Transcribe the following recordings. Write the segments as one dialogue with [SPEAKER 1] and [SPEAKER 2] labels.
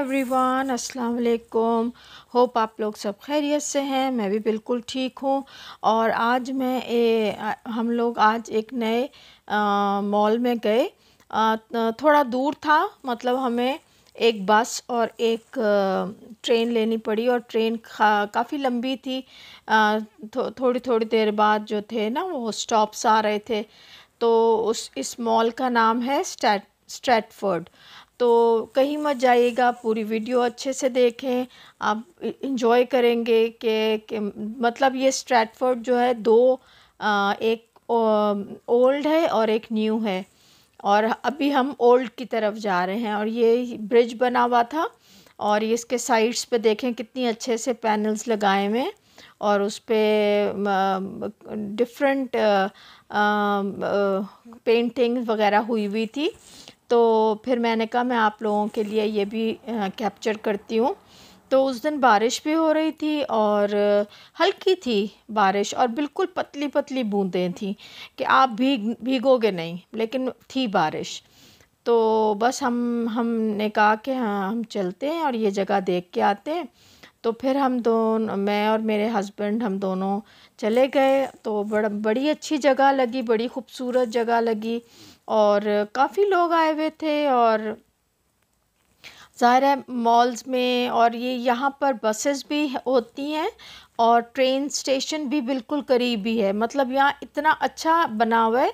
[SPEAKER 1] Everyone, अस्सलाम वालेकुम। Hope आप लोग सब खैरियत से हैं। मैं भी बिल्कुल ठीक हूँ। और आज हम लोग आज एक नए मॉल में गए। थोड़ा दूर था, मतलब हमें एक बस और एक ट्रेन लेनी पड़ी, और ट्रेन काफ़ी लंबी थी। थोड़ी थोड़ी देर बाद जो थे ना, वो स्टॉप्स आ रहे थे। तो इस मॉल का नाम है स्ट्रैटफोर्ड। तो कहीं मत जाइएगा, पूरी वीडियो अच्छे से देखें, आप इंजॉय करेंगे कि मतलब ये स्ट्रैटफोर्ड जो है एक ओल्ड है और एक न्यू है। और अभी हम ओल्ड की तरफ जा रहे हैं। और ये ब्रिज बना हुआ था, और ये इसके साइड्स पे देखें कितनी अच्छे से पैनल्स लगाए हुए हैं, और उस पर डिफरेंट पेंटिंग वगैरह हुई हुई थी। तो फिर मैंने कहा मैं आप लोगों के लिए ये भी कैप्चर करती हूँ। तो उस दिन बारिश भी हो रही थी, और हल्की थी बारिश, और बिल्कुल पतली पतली बूंदें थी कि आप भीगोगे नहीं, लेकिन थी बारिश। तो बस हमने कहा कि हाँ, हम चलते हैं और ये जगह देख के आते हैं। तो फिर मैं और मेरे हस्बैंड, हम दोनों चले गए। तो बड़ी अच्छी जगह लगी, बड़ी खूबसूरत जगह लगी, और काफ़ी लोग आए हुए थे। और ज़ाहिर है मॉल्स में, और ये यहाँ पर बसेस भी होती हैं, और ट्रेन स्टेशन भी बिल्कुल करीब ही है। मतलब यहाँ इतना अच्छा बना हुआ है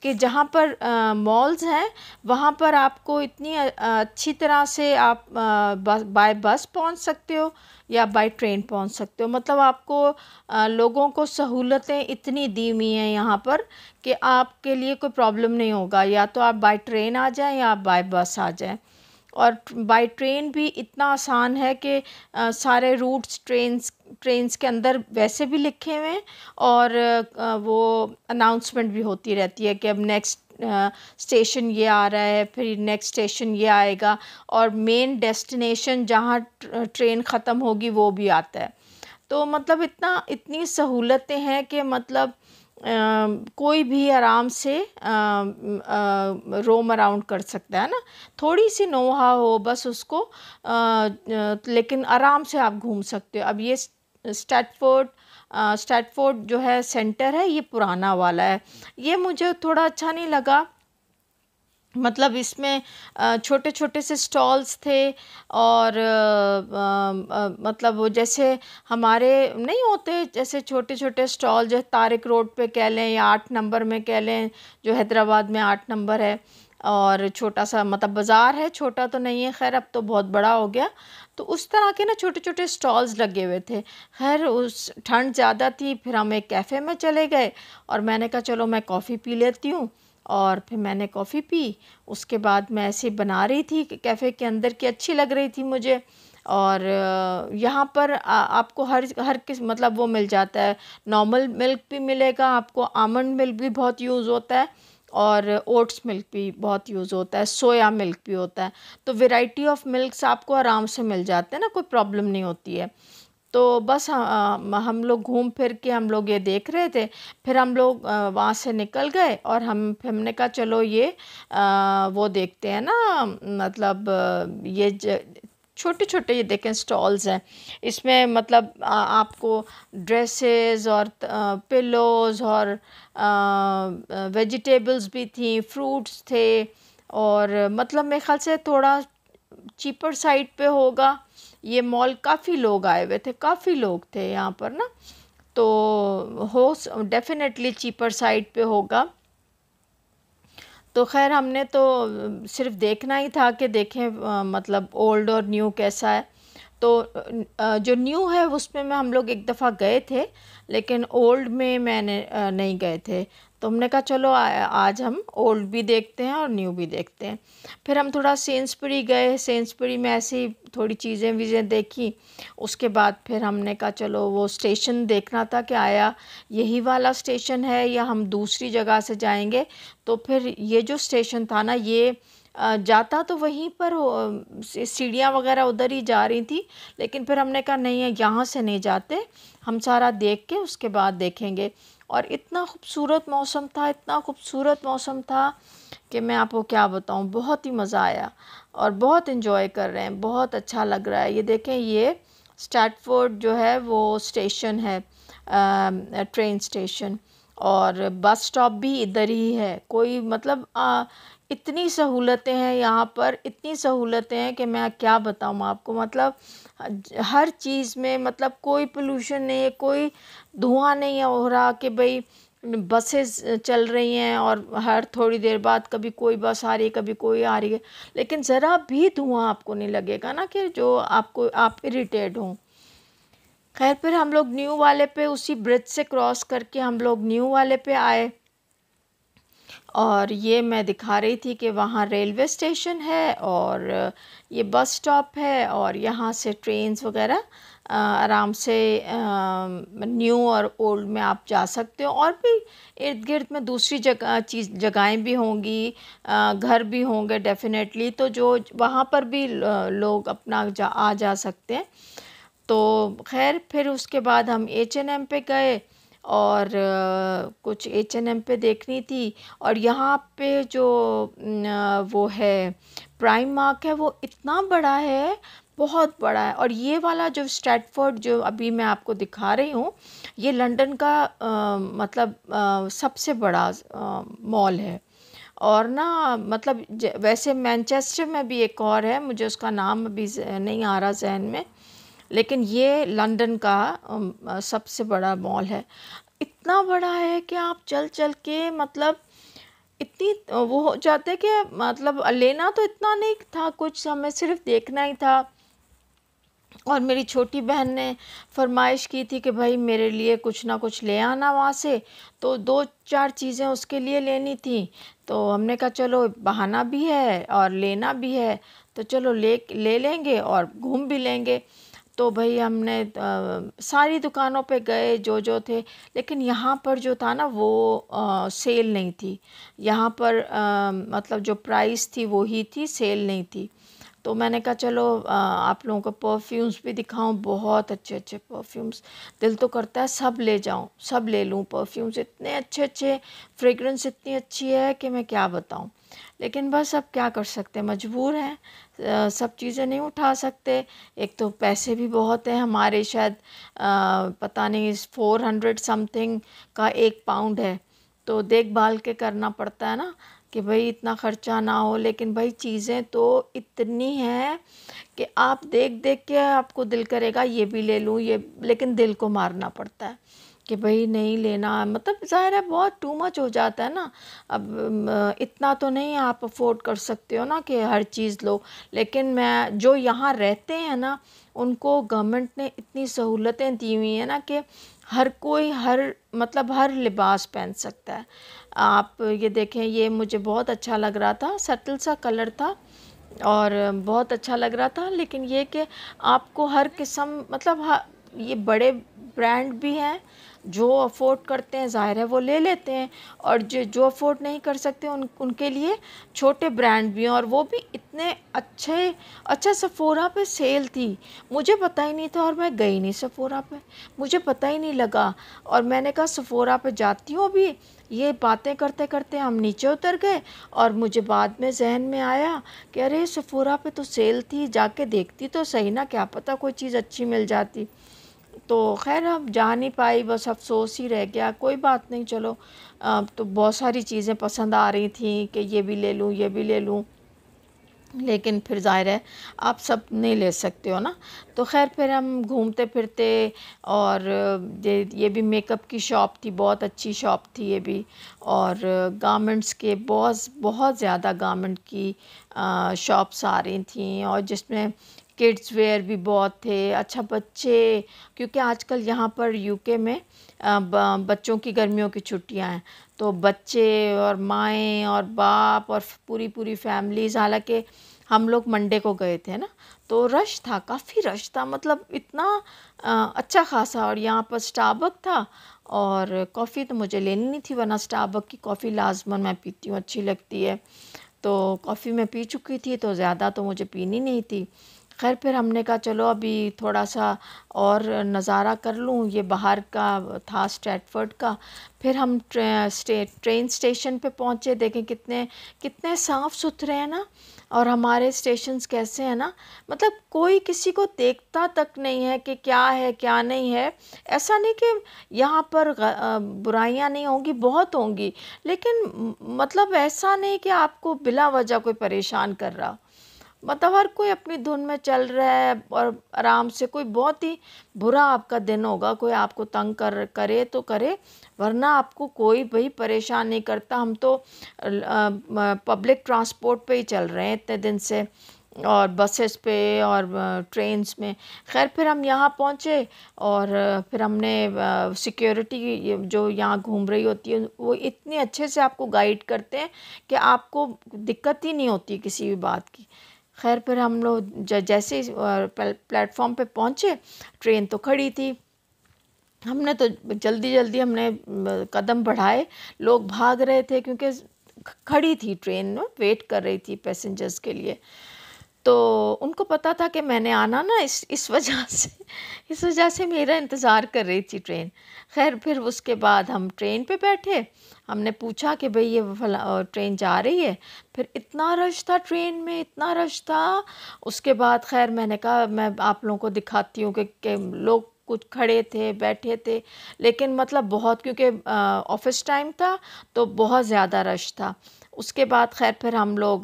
[SPEAKER 1] कि जहाँ पर मॉल्स हैं, वहाँ पर आपको इतनी अच्छी तरह से आप बाय बस पहुँच सकते हो या बाय ट्रेन पहुँच सकते हो। मतलब आपको लोगों को सहूलतें इतनी दी हुई हैं यहाँ पर कि आपके लिए कोई प्रॉब्लम नहीं होगा, या तो आप बाय ट्रेन आ जाएं या आप बाय बस आ जाएं। और बाय ट्रेन भी इतना आसान है कि सारे रूट्स ट्रेन्स के अंदर वैसे भी लिखे हुए हैं, और वो अनाउंसमेंट भी होती रहती है कि अब नेक्स्ट स्टेशन ये आ रहा है, फिर नेक्स्ट स्टेशन ये आएगा, और मेन डेस्टिनेशन जहाँ ट्रेन ख़त्म होगी वो भी आता है। तो मतलब इतनी सहूलतें हैं कि मतलब कोई भी आराम से रोम अराउंड कर सकता है ना। थोड़ी सी नोहा हो बस उसको, लेकिन आराम से आप घूम सकते हो। अब ये स्ट्रैटफोर्ड जो है सेंटर है, ये पुराना वाला है। ये मुझे थोड़ा अच्छा नहीं लगा। मतलब इसमें छोटे छोटे से स्टॉल्स थे, और मतलब वो जैसे हमारे नहीं होते, जैसे छोटे छोटे स्टॉल जो तारिक रोड पे कह लें, या 8 नंबर में कह लें, जो हैदराबाद में 8 नंबर है। और छोटा सा मतलब बाज़ार है, छोटा तो नहीं है, खैर अब तो बहुत बड़ा हो गया। तो उस तरह के ना छोटे छोटे स्टॉल्स लगे हुए थे। खैर उस ठंड ज़्यादा थी, फिर हम एक कैफ़े में चले गए, और मैंने कहा चलो मैं कॉफ़ी पी लेती हूँ। और फिर मैंने कॉफ़ी पी। उसके बाद मैं ऐसे बना रही थी कि कैफ़े के अंदर की अच्छी लग रही थी मुझे। और यहाँ पर आपको हर हर किस मतलब वो मिल जाता है। नॉर्मल मिल्क भी मिलेगा आपको, आमंड मिल्क भी बहुत यूज़ होता है, और ओट्स मिल्क भी बहुत यूज़ होता है, सोया मिल्क भी होता है। तो वैरायटी ऑफ मिल्क्स आपको आराम से मिल जाते हैं ना, कोई प्रॉब्लम नहीं होती है। तो बस हम लोग घूम फिर के हम लोग ये देख रहे थे। फिर हम लोग वहाँ से निकल गए, और हमने कहा चलो ये वो देखते हैं ना, मतलब ये छोटे छोटे ये देखें स्टॉल्स हैं। इसमें मतलब आपको ड्रेसेस और पिलोज और वेजिटेबल्स भी थी, फ्रूट्स थे। और मतलब मेरे ख्याल से थोड़ा चीपर साइड पे होगा ये मॉल। काफ़ी लोग आए हुए थे, काफ़ी लोग थे यहाँ पर ना। तो हो डेफिनेटली चीपर साइड पे होगा। तो खैर हमने तो सिर्फ देखना ही था कि देखें मतलब ओल्ड और न्यू कैसा है। तो जो न्यू है उसमें हम लोग एक दफ़ा गए थे, लेकिन ओल्ड में मैंने नहीं गए थे। तो हमने कहा चलो आज हम ओल्ड भी देखते हैं और न्यू भी देखते हैं। फिर हम थोड़ा सेंसबरी गए, सेंसबरी में ऐसी थोड़ी चीज़ें वीज़ें देखी। उसके बाद फिर हमने कहा चलो वो स्टेशन देखना था कि आया यही वाला स्टेशन है या हम दूसरी जगह से जाएंगे। तो फिर ये जो स्टेशन था ना, ये जाता तो वहीं पर सीढ़ियाँ वगैरह उधर ही जा रही थी, लेकिन फिर हमने कहा नहीं है, यहाँ से नहीं जाते, हम सारा देख के उसके बाद देखेंगे। और इतना खूबसूरत मौसम था, इतना खूबसूरत मौसम था कि मैं आपको क्या बताऊँ, बहुत ही मज़ा आया। और बहुत इन्जॉय कर रहे हैं, बहुत अच्छा लग रहा है। ये देखें, ये स्ट्रैटफोर्ड जो है वो स्टेशन है, ट्रेन स्टेशन, और बस स्टॉप भी इधर ही है। कोई मतलब इतनी सहूलतें हैं यहाँ पर, इतनी सहूलतें हैं कि मैं क्या बताऊँ आपको। मतलब हर चीज़ में मतलब कोई पोल्यूशन नहीं है, कोई धुआं नहीं हो रहा कि भाई बसेस चल रही हैं और हर थोड़ी देर बाद कभी कोई बस आ रही है, कभी कोई आ रही है, लेकिन ज़रा भी धुआं आपको नहीं लगेगा ना कि जो आपको आप इरिटेट हों। खैर फिर हम लोग न्यू वाले पे, उसी ब्रिज से क्रॉस करके हम लोग न्यू वाले पे आए, और ये मैं दिखा रही थी कि वहाँ रेलवे स्टेशन है और ये बस स्टॉप है, और यहाँ से ट्रेन्स वगैरह आराम से न्यू और ओल्ड में आप जा सकते हो। और भी इर्द गिर्द में दूसरी जगहें भी होंगी, घर भी होंगे डेफिनेटली, तो जो वहाँ पर भी लोग अपना आ जा सकते हैं। तो खैर फिर उसके बाद हम H&M पे गए, और कुछ H&M पे देखनी थी। और यहाँ पे जो वो है प्राइम मार्क है, वो इतना बड़ा है, बहुत बड़ा है। और ये वाला जो स्ट्रैटफोर्ड जो अभी मैं आपको दिखा रही हूँ, ये लंदन का मतलब सबसे बड़ा मॉल है। और ना मतलब वैसे मैनचेस्टर में भी एक और है, मुझे उसका नाम अभी नहीं आ रहा जहन में, लेकिन ये लंदन का सबसे बड़ा मॉल है। इतना बड़ा है कि आप चल चल के मतलब इतनी वो हो जाते कि मतलब लेना तो इतना नहीं था कुछ, हमें सिर्फ देखना ही था। और मेरी छोटी बहन ने फरमाइश की थी कि भाई मेरे लिए कुछ ना कुछ ले आना वहाँ से, तो 2-4 चीज़ें उसके लिए लेनी थी। तो हमने कहा चलो बहाना भी है और लेना भी है, तो चलो ले लेंगे और घूम भी लेंगे। तो भाई हमने सारी दुकानों पे गए जो जो थे, लेकिन यहाँ पर जो था ना वो सेल नहीं थी। यहाँ पर मतलब जो प्राइस थी वो ही थी, सेल नहीं थी। तो मैंने कहा चलो आप लोगों को परफ्यूम्स भी दिखाऊं, बहुत अच्छे अच्छे परफ्यूम्स। दिल तो करता है सब ले जाऊं, सब ले लूं परफ्यूम्स, इतने अच्छे अच्छे, फ्रेगरेंस इतनी अच्छी है कि मैं क्या बताऊं। लेकिन बस अब क्या कर सकते हैं, मजबूर हैं, सब चीज़ें नहीं उठा सकते। एक तो पैसे भी बहुत हैं हमारे, शायद पता नहीं 400 समथिंग का 1 पाउंड है। तो देखभाल के करना पड़ता है ना कि भाई इतना ख़र्चा ना हो। लेकिन भाई चीज़ें तो इतनी हैं कि आप देख देख के आपको दिल करेगा ये भी ले लूँ ये, लेकिन दिल को मारना पड़ता है कि भाई नहीं लेना, मतलब ज़ाहिर है बहुत टू मच हो जाता है ना। अब इतना तो नहीं आप अफोर्ड कर सकते हो ना कि हर चीज़ लो। लेकिन मैं जो यहाँ रहते हैं ना, उनको गवर्नमेंट ने इतनी सहूलतें दी हुई हैं ना कि हर कोई हर मतलब हर लिबास पहन सकता है। आप ये देखें, ये मुझे बहुत अच्छा लग रहा था, सटल सा कलर था और बहुत अच्छा लग रहा था। लेकिन ये कि आपको हर किस्म मतलब ये बड़े ब्रांड भी हैं, जो अफोर्ड करते हैं ज़ाहिर है वो ले लेते हैं, और जो अफोर्ड नहीं कर सकते उनके लिए छोटे ब्रांड भी हैं, और वो भी इतने अच्छे। अच्छा सफ़ोरा पे सेल थी, मुझे पता ही नहीं था, और मैं गई नहीं सफ़ोरा पे, मुझे पता ही नहीं लगा। और मैंने कहा सफ़ोरा पे जाती हूँ अभी। ये बातें करते करते हम नीचे उतर गए, और मुझे बाद में जहन में आया कि अरे सफ़ोरा पे तो सेल थी, जाके देखती तो सही ना, क्या पता कोई चीज़ अच्छी मिल जाती। तो खैर हम जा नहीं पाई, बस अफसोस ही रह गया। कोई बात नहीं, चलो तो बहुत सारी चीज़ें पसंद आ रही थी कि ये भी ले लूँ ये भी ले लूँ, लेकिन फिर ज़ाहिर है आप सब नहीं ले सकते हो ना। तो खैर फिर हम घूमते फिरते, और ये भी मेकअप की शॉप थी, बहुत अच्छी शॉप थी ये भी, और गारमेंट्स के बहुत बहुत ज़्यादा गारमेंट की शॉप्स आ रही थी, और जिसमें किड्स वेयर भी बहुत थे। अच्छा बच्चे, क्योंकि आजकल यहाँ पर यूके में बच्चों की गर्मियों की छुट्टियां हैं, तो बच्चे और माएँ और बाप और पूरी पूरी फैमिलीज़, हालांकि हम लोग मंडे को गए थे ना, तो रश था, काफ़ी रश था, मतलब इतना अच्छा खासा। और यहाँ पर स्टारबक था, और कॉफ़ी तो मुझे लेनी नहीं थी, वरना स्टारबक की कॉफ़ी लाजमन मैं पीती हूँ, अच्छी लगती है। तो कॉफ़ी मैं पी चुकी थी, तो ज़्यादा तो मुझे पीनी नहीं थी। खैर फिर हमने कहा चलो अभी थोड़ा सा और नज़ारा कर लूँ, ये बाहर का था स्ट्रैटफर्ड का। फिर हम ट्रेन स्टेशन पे पहुँचे, देखें कितने कितने साफ़ सुथरे हैं ना, और हमारे स्टेशंस कैसे हैं ना, मतलब कोई किसी को देखता तक नहीं है कि क्या है क्या नहीं है। ऐसा नहीं कि यहाँ पर बुराइयाँ नहीं होंगी, बहुत होंगी, लेकिन मतलब ऐसा नहीं कि आपको बिला वजह कोई परेशान कर रहा। मतलब हर कोई अपनी धुन में चल रहा है और आराम से। कोई बहुत ही बुरा आपका दिन होगा, कोई आपको तंग करे तो करे, वरना आपको कोई भाई परेशान नहीं करता। हम तो पब्लिक ट्रांसपोर्ट पे ही चल रहे हैं इतने दिन से, और बसेस पे और ट्रेन्स में। खैर फिर हम यहाँ पहुँचे, और फिर हमने सिक्योरिटी जो यहाँ घूम रही होती है वो इतनी अच्छे से आपको गाइड करते हैं कि आपको दिक्कत ही नहीं होती किसी भी बात की। खैर फिर हम लोग जैसे ही प्लेटफॉर्म पे पहुँचे, ट्रेन तो खड़ी थी। हमने तो जल्दी जल्दी हमने कदम बढ़ाए, लोग भाग रहे थे क्योंकि खड़ी थी ट्रेन में, वेट कर रही थी पैसेंजर्स के लिए। तो उनको पता था कि मैंने आना ना, इस वजह से मेरा इंतज़ार कर रही थी ट्रेन। खैर फिर उसके बाद हम ट्रेन पे बैठे, हमने पूछा कि भाई ये ट्रेन जा रही है। फिर इतना रश था ट्रेन में, इतना रश था। उसके बाद खैर मैंने कहा मैं आप लोगों को दिखाती हूँ कि लोग कुछ खड़े थे बैठे थे, लेकिन मतलब बहुत, क्योंकि ऑफिस टाइम था तो बहुत ज़्यादा रश था। उसके बाद खैर फिर हम लोग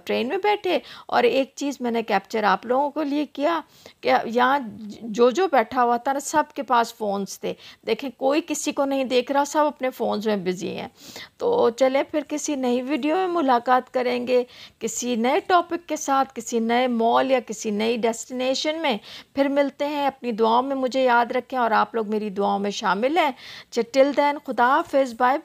[SPEAKER 1] ट्रेन में बैठे, और एक चीज़ मैंने कैप्चर आप लोगों को लिए किया कि यहाँ जो बैठा हुआ था ना, सब के पास फ़ोन्स थे। देखें कोई किसी को नहीं देख रहा, सब अपने फ़ोन्स में बिज़ी हैं। तो चले फिर किसी नई वीडियो में मुलाकात करेंगे, किसी नए टॉपिक के साथ, किसी नए मॉल या किसी नई डेस्टिनेशन में फिर मिलते हैं। अपनी दुआओं में मुझे याद रखें और आप लोग मेरी दुआओं में शामिल हैं। टिल देन, खुदा हाफिज़, बाय।